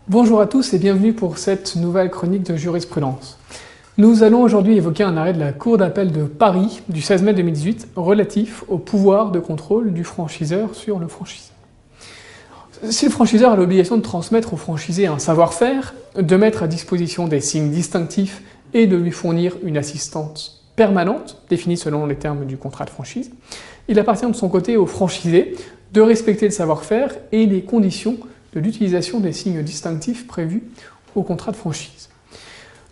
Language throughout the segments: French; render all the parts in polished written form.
Bonjour à tous et bienvenue pour cette nouvelle chronique de jurisprudence. Nous allons aujourd'hui évoquer un arrêt de la Cour d'appel de Paris du 16 mai 2018 relatif au pouvoir de contrôle du franchiseur sur le franchisé. Si le franchiseur a l'obligation de transmettre au franchisé un savoir-faire, de mettre à disposition des signes distinctifs et de lui fournir une assistance permanente, définie selon les termes du contrat de franchise, il appartient de son côté au franchisé de respecter le savoir-faire et les conditions de l'utilisation des signes distinctifs prévus au contrat de franchise.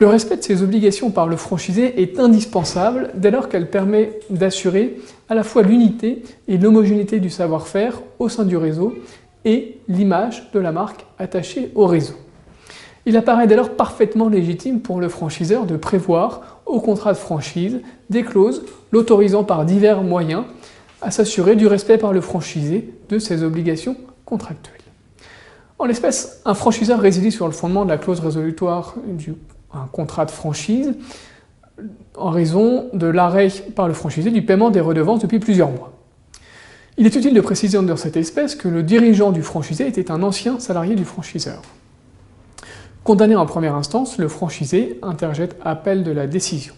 Le respect de ces obligations par le franchisé est indispensable dès lors qu'elle permet d'assurer à la fois l'unité et l'homogénéité du savoir-faire au sein du réseau et l'image de la marque attachée au réseau. Il apparaît dès lors parfaitement légitime pour le franchiseur de prévoir au contrat de franchise des clauses l'autorisant par divers moyens à s'assurer du respect par le franchisé de ses obligations contractuelles. En l'espèce, un franchiseur résilie sur le fondement de la clause résolutoire d'un contrat de franchise en raison de l'arrêt par le franchisé du paiement des redevances depuis plusieurs mois. Il est utile de préciser dans cette espèce que le dirigeant du franchisé était un ancien salarié du franchiseur. Condamné en première instance, le franchisé interjette appel de la décision.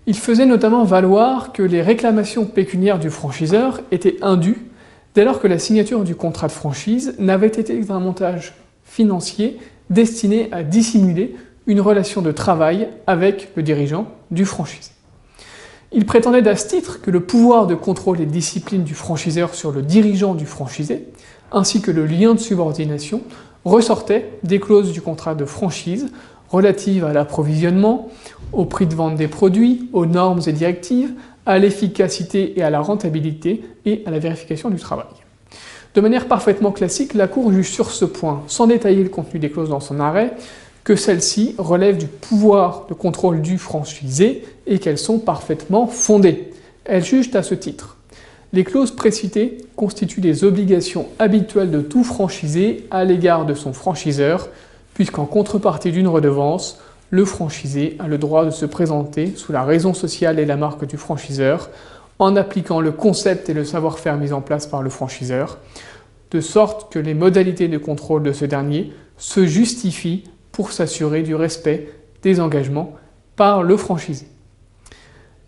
Il faisait notamment valoir que les réclamations pécuniaires du franchiseur étaient indues dès lors que la signature du contrat de franchise n'avait été qu'un montage financier destiné à dissimuler une relation de travail avec le dirigeant du franchisé. Il prétendait à ce titre que le pouvoir de contrôle et de discipline du franchiseur sur le dirigeant du franchisé, ainsi que le lien de subordination, ressortait des clauses du contrat de franchise relatives à l'approvisionnement, au prix de vente des produits, aux normes et directives, à l'efficacité et à la rentabilité et à la vérification du travail. De manière parfaitement classique, la Cour juge sur ce point, sans détailler le contenu des clauses dans son arrêt, que celles-ci relèvent du pouvoir de contrôle du franchisé et qu'elles sont parfaitement fondées. Elle juge à ce titre: les clauses précitées constituent des obligations habituelles de tout franchisé à l'égard de son franchiseur, puisqu'en contrepartie d'une redevance, le franchisé a le droit de se présenter sous la raison sociale et la marque du franchiseur, en appliquant le concept et le savoir-faire mis en place par le franchiseur, de sorte que les modalités de contrôle de ce dernier se justifient pour s'assurer du respect des engagements par le franchisé.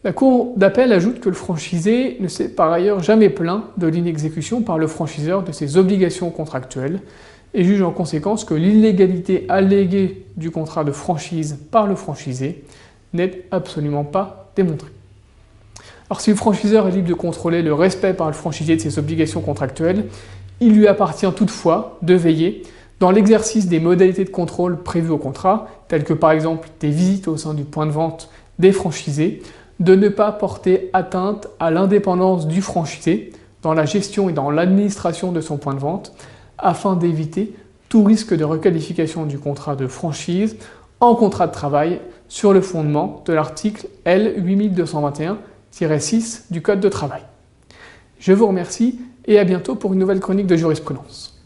La Cour d'appel ajoute que le franchisé ne s'est par ailleurs jamais plaint de l'inexécution par le franchiseur de ses obligations contractuelles et juge en conséquence que l'illégalité alléguée du contrat de franchise par le franchisé n'est absolument pas démontrée. Alors si le franchiseur est libre de contrôler le respect par le franchisé de ses obligations contractuelles, il lui appartient toutefois de veiller, dans l'exercice des modalités de contrôle prévues au contrat, telles que par exemple des visites au sein du point de vente des franchisés, de ne pas porter atteinte à l'indépendance du franchisé dans la gestion et dans l'administration de son point de vente, afin d'éviter tout risque de requalification du contrat de franchise en contrat de travail sur le fondement de l'article L. 8221-6 du Code de travail. Je vous remercie et à bientôt pour une nouvelle chronique de jurisprudence.